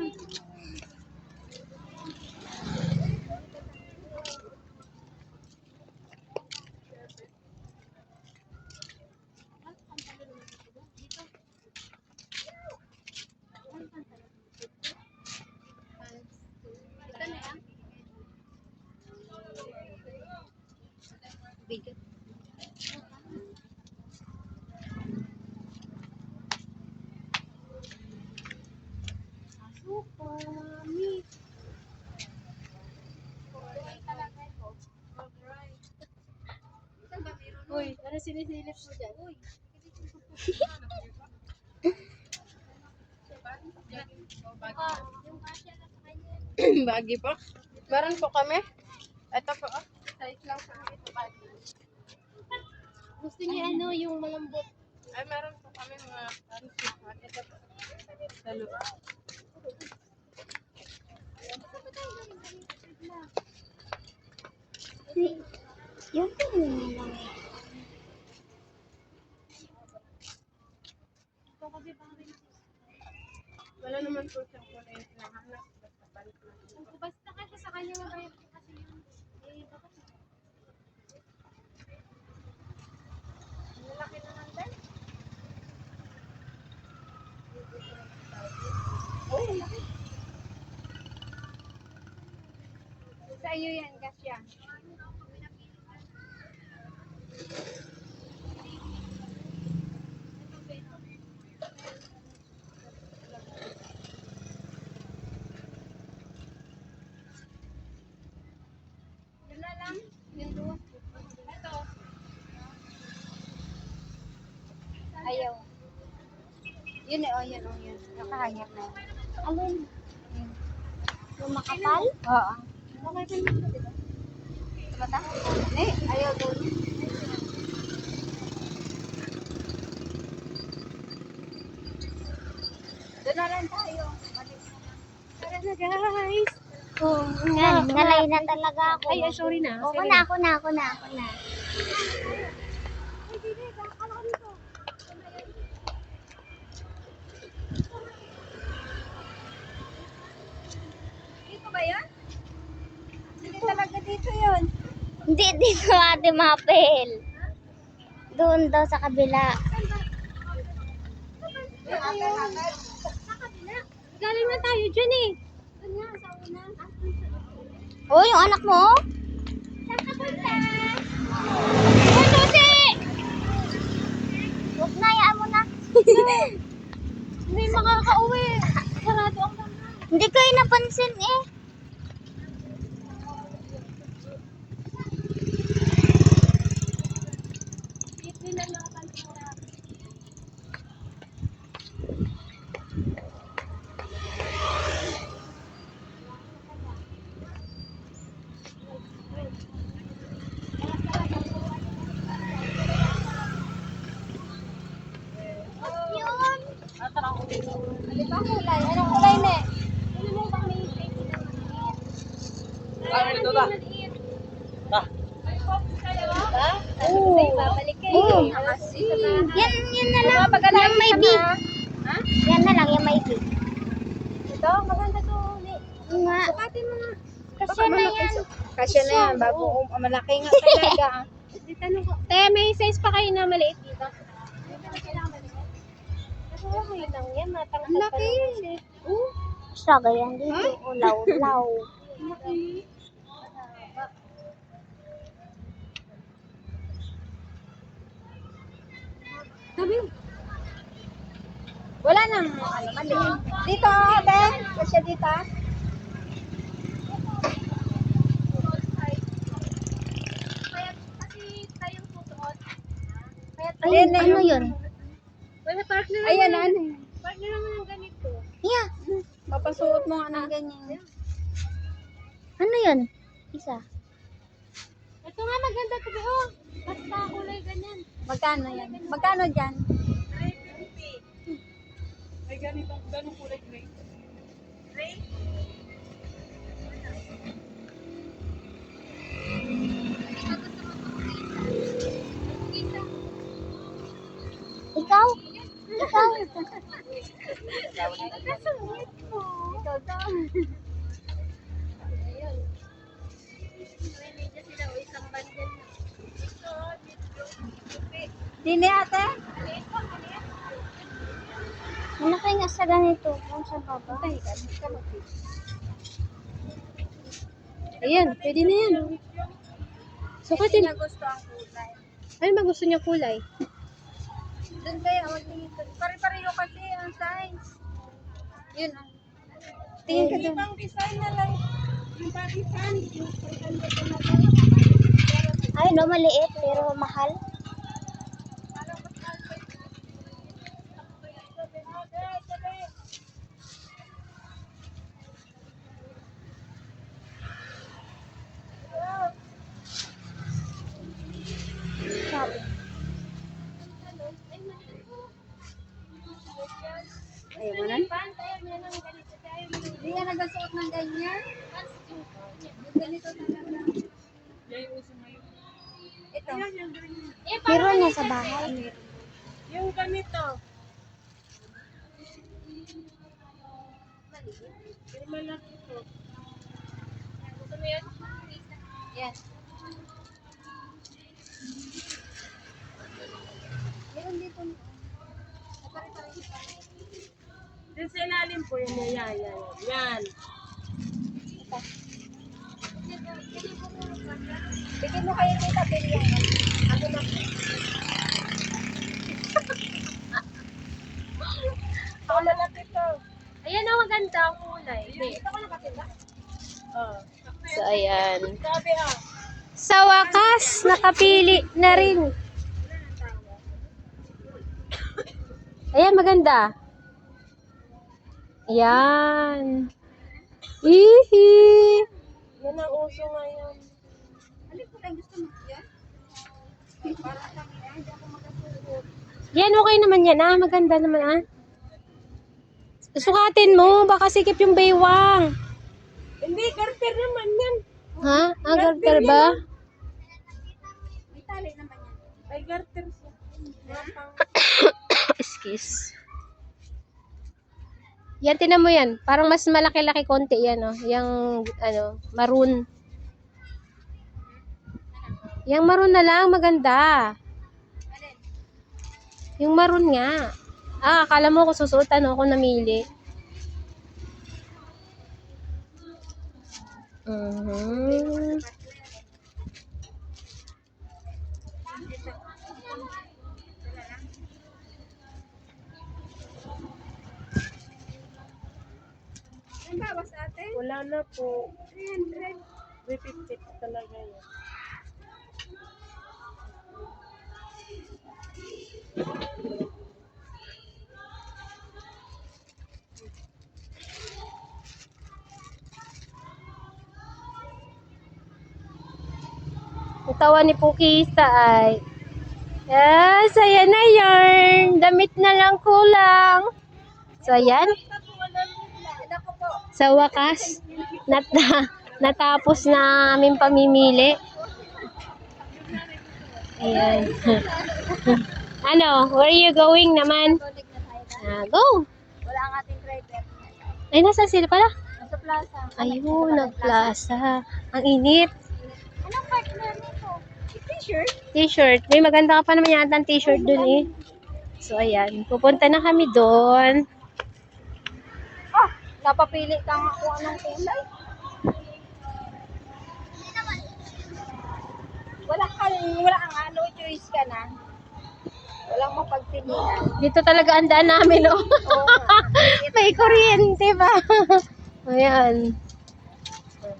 A: Uy, ano sinisilip mo dyan? Uy.
B: Bagi po. Meron po kami. Ito po. Size lang po ito.
A: Gusto niya ano, yung malambot.
B: Ay, meron po kami mga ito po. Salo.
D: Yun po lang.
B: Wala naman po siyang kulay na hanap. Basta palit lang.
A: Basta kasi sa kanya mabayad ko kasi yun. Eh, bakit?
B: Malaki naman din.
D: Sa iyo yan, Gasya. Wala lang. Yung duwa. Ito. Ayaw. Yun eh, oh, yun, oh, yun. Nakahanyap na. Alin? Yun. Yung makapal? Oo. Okay pa naman ito, diba? Mata? Eh, ayaw doon. Doon na lang tayo.
A: Tara na guys.
D: Oh, ngalay na talaga ako.
A: Ay, sorry na.
D: Ako
A: Sorry
D: na, ako na, ako na, ako na.
F: Dito ba yan? Hindi talaga dito yun.
D: Hindi dito ate Mapel. Doon daw sa kabila.
A: Galing na tayo dyan eh.
D: Oh, yung anak mo? Saan ka punta? Oh, Susi! Huwag na, hayaan mo na.
A: Hindi makakauwi. Sarado ang bahay.
D: Hindi kayo napansin eh.
A: Anong kulay ne? Oo.
D: Oo. Yan na lang. Yung may big. Yan na lang, yung may big.
A: Ito, maganda to.
D: Yung nga.
A: Sukatin mo nga.
D: Kasi na yan.
A: Kasya na yan, bago malaki nga talaga. Te, may size pa kayo na maliit dito. Okay lang yan, matangkad pa naman siya.
D: Basta ganyan dito. Ulaw-ulaw.
A: Sabi mo. Wala nang maliit. Dito, te. Kasya dito.
D: Ayun, ano yun?
A: Ayan, ano.
D: Yeah.
A: Papasuot mo nga ng ganyan.
D: Ano yun? Isa.
A: Ito nga maganda to, oh. Basta kulay ganyan. Magkano yan? Magkano dyan? 350. Ay, ganong kulay gray. Gray?
D: Ikaw? Ikaw?
A: Ikaw daw. Dini ate?
D: Malaki nga sa ganito. Kung sa baba.
A: Ayan, pwede na yan. Sukatin.
B: Niya gusto ang kulay.
A: Ay, magusto niya kulay.
B: Doon kaya, magtingin ko. Pare-pareho kasi ang size. Yun ang.
A: Tingin ka doon.
B: Ibang design na lang. Yung body pan.
D: Ay, no, maliit pero mahal. Sabi.
A: Ayaw mo nan?
B: Hindi ka nagasuot ng ganyan. Ganito talaga. Ito.
D: Meron niya sa bahay.
B: Yung ganito. Yung malaki to. Gusto mo yun? Yan. Meron dito. Yung sa ilalim po, yan. Yan.
A: Bigyan mo kayo dito, pili yan. Ako na.
B: Ako malaki to.
A: Ayan ang maganda ang kulay.
B: Ito ko nakatila. Oh.
A: So, ayan.
B: Sabi
A: Sa wakas, nakapili na rin. Ayan, maganda. Ayan. Hihi.
B: yan ang uso ngayon.
A: Yan, okay naman yan, ah. Maganda naman, ah. Sukatin mo, baka sikip yung baywang.
B: Hindi, garter naman yan.
A: Ha? Ang garter ba?
B: May tali naman yan. May garter siya.
A: Excuse. Yan, tinan mo yan. Parang mas malaki-laki konti yan, oh. Yung, ano, maroon. Yung maroon na lang, maganda. Yung maroon nga. Ah, akala mo ko susuotan, ako namili. Mhm.
B: Wala na po. 350 talaga yun.
A: Ang tawa ni Pukisa ay, yes, ayan na yarn. Damit na lang kulang. So, ayan. Sa wakas, natapos na aming pamimili. Ayan. Ano, where are you going naman? Go.
D: Wala ang ating driver.
A: Ay, nasa sila pala?
D: Nasa plaza.
A: Ayun, nag-plaza. Ang init.
D: Anong partner nito? T-shirt?
A: T-shirt. May maganda ka pa naman yata ang t-shirt dun eh. So, ayan. Pupunta na kami doon.
D: Ah, napapili ka nga kung anong kulay. Wala kang ano, choice ka na. Walang mapagpilian.
A: Dito talaga ang daan namin, oh.
D: Oo nga.
A: May kuryente ba? Ayan.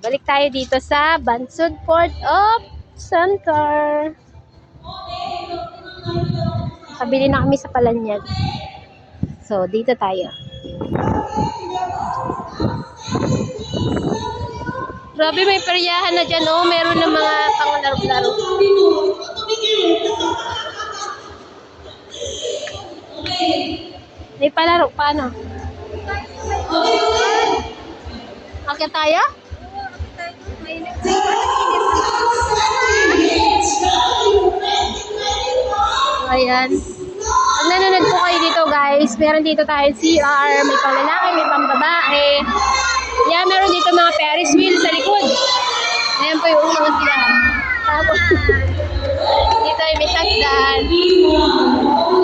A: Balik tayo dito sa Bansud Port of Center. Kabili na kami sa Palanyag. So, dito tayo. Grabe, may peryahan na dyan, oh. Meron ng mga panglaro-laro. May palaro, paano? Akit tayo? Ayan. Pag nanonood po kayo dito guys, meron dito tayo CR, may pang lalaki, may pang babae. Yan, meron dito mga Ferris wheel sa likod. Ayan po yung mga sila. Tapos, dito ay may tagdan.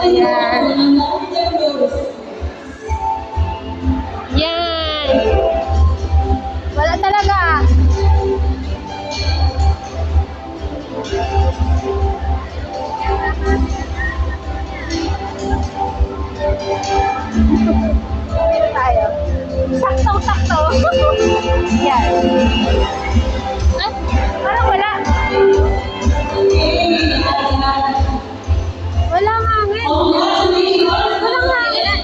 A: Ayan. Yan. Wala talaga. Dito tayo. Sakto-sakto. Yan. Ah, parang wala. Walang hangin. Walang hangin.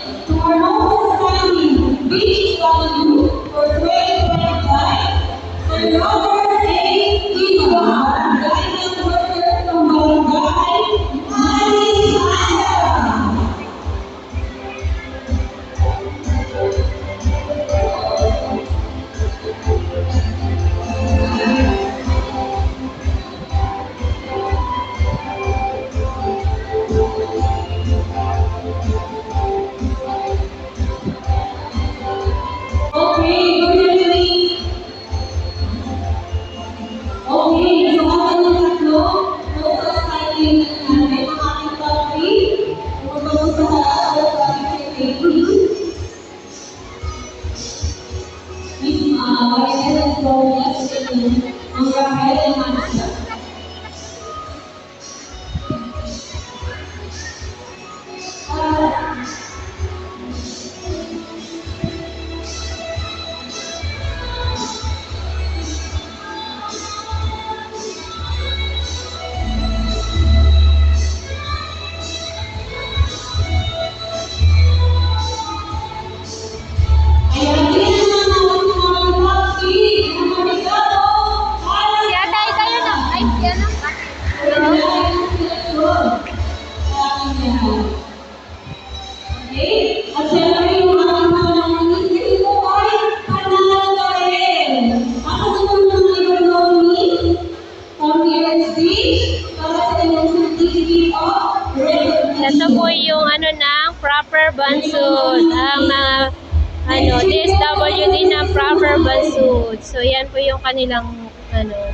A: Ito po yung ano ng proper Bansud. Ang mga DSWD ng proper Bansud. So yan po yung kanilang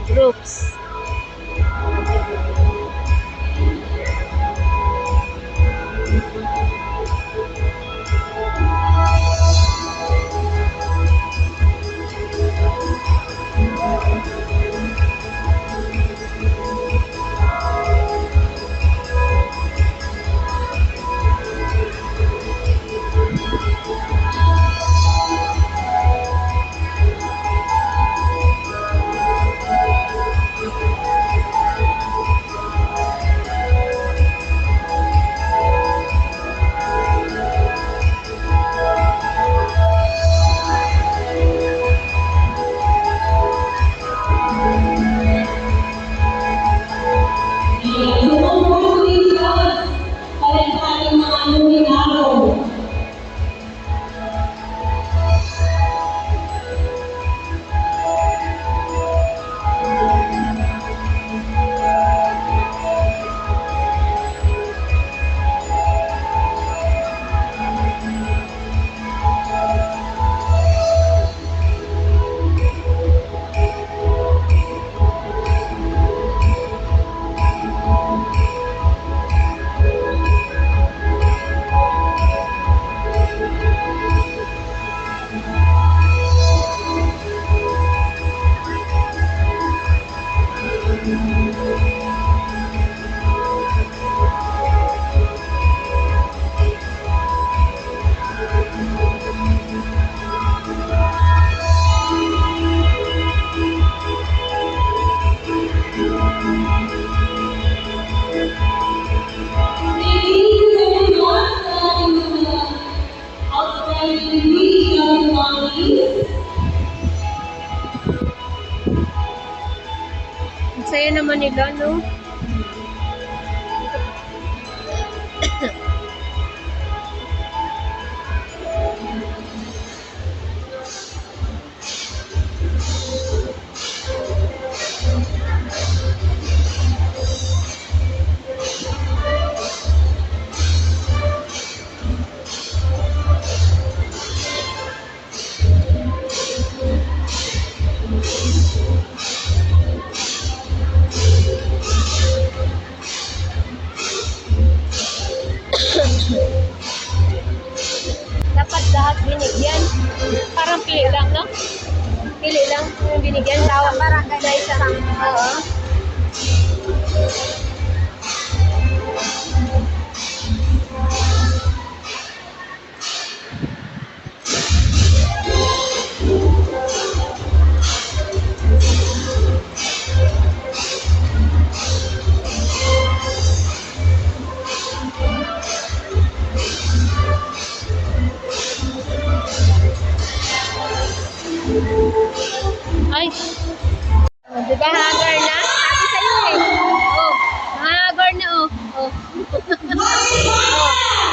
A: groups. naman nila, no? Dapat lahat binigyan. Parang pili lang, no? Pili lang yung binigyan. Tawa parang sa isang. Oo. Ay. Oh, di ba hagar na? Sabi sa'yo eh. Oh, hagar na oh. Oh.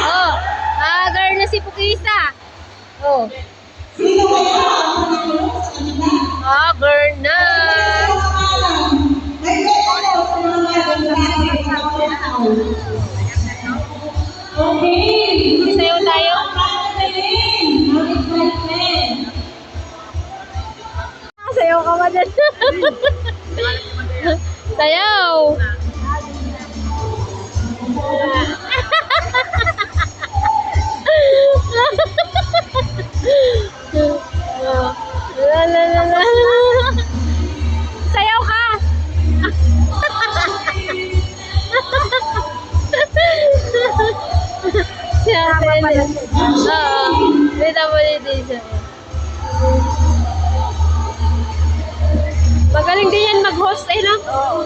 A: Oh, hagar na si Pukisa. Oh. Hagar na. Sayaw tayo. Sayaw ka ba dyan? Sayaw! La la la la. Sayaw ka! Siya, oo. Wait mo din siya. Magaling din yan mag-host eh, no? Oo.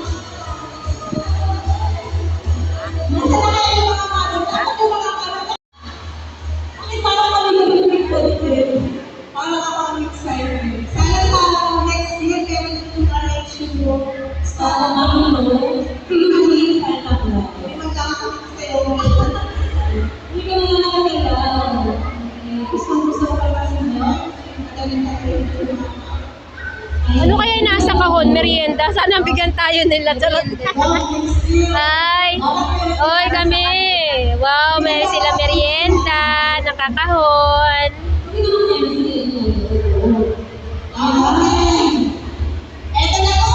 A: Ano kaya yung nasa kahon? Merienda? Sana bigyan tayo nila. Charot. Hi! Oy, kami! Wow, may sila merienda. Nakakahon.
F: Eto na po!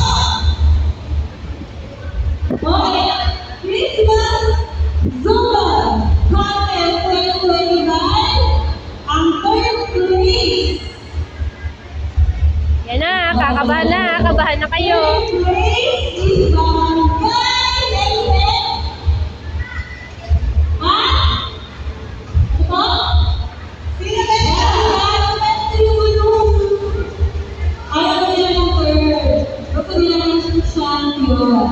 F: Okay, Christmas Zumba Contest 2025. Ang third place.
A: Yan na, kakabahan na. Kabahan na kayo.
F: Third place is Barangay Leyden. Ha? Ito? Sino ba siya? Ayaw ko nila ng third. Gusto nila ng champion.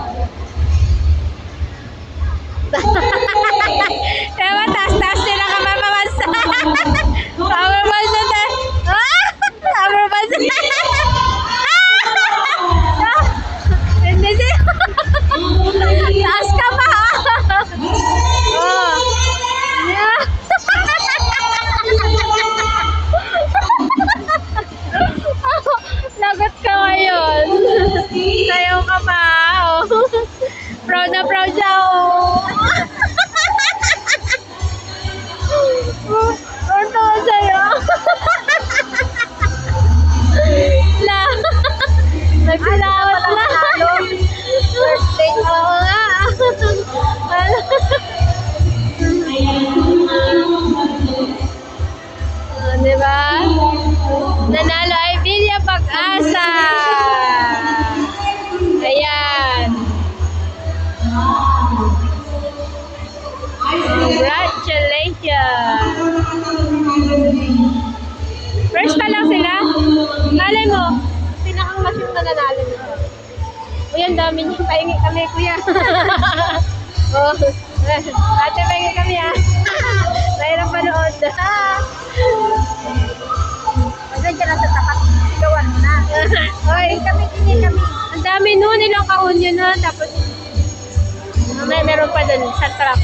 A: Kaya taas-taas sila kapapamansa. Kapapamansa na. Kapapamansa na. Hindi siya. Taas ka pa. Oh. Yeah. Lagot ka ngayon. Sayaw ka pa. Oh. Proud na proud siya. Oh. Ito sa'yo. La. Nagsilawat na. First day. Oo nga. Diba? Nanalo ay Villa Pag-asa. Ayan. Congratulations. First pa lang sila. Malay mo, pinakamas yung nananalo nito. Uy, ang dami niyo. Pahingi kami, kuya. Oh, ate, pahingi kami ha. Mahirap panood.
D: Pagka dyan sa tapat, sigawan mo na.
A: Oy,
D: Kami.
A: ang dami dami nun, ilang kahon yun na. Tapos, meron pa dun sa truck.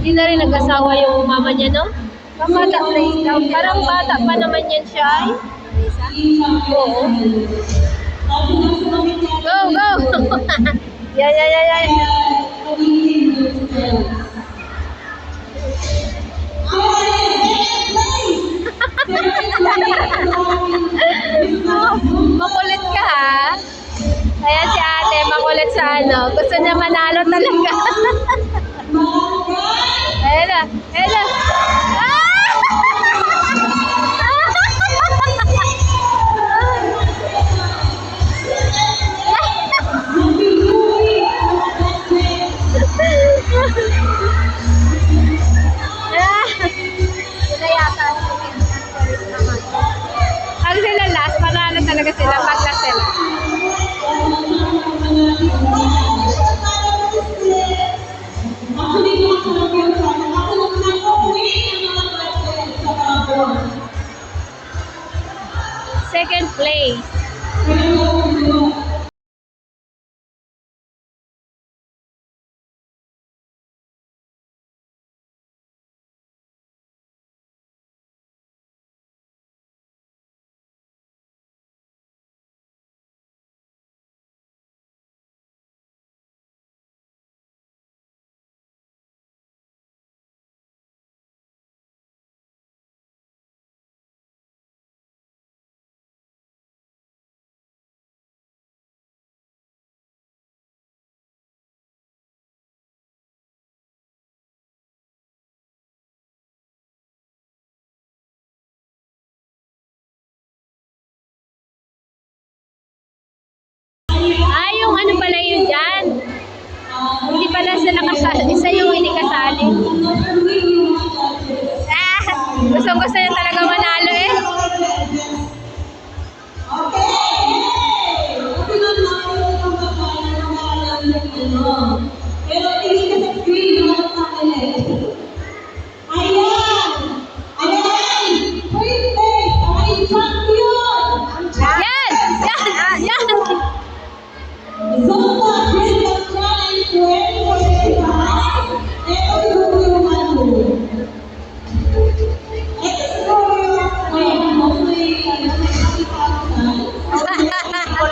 A: Hindi na rin nag-asawa yung mama niya, no? Bata place daw. Parang bata pa naman yan siya, ay. Oo. Go, go! Yeah. Makulit ka, ha? Ayan si ate, makulit sa ano. Gusto niya manalo talaga. Ayan na. Pag sila last, panalo talaga sila. Pag last sila. Second place. Ay, yung ano pala yun dyan. Hindi pala sila kasali. Isa yung hindi kasali. Gusto niya talaga manalo eh. Yan!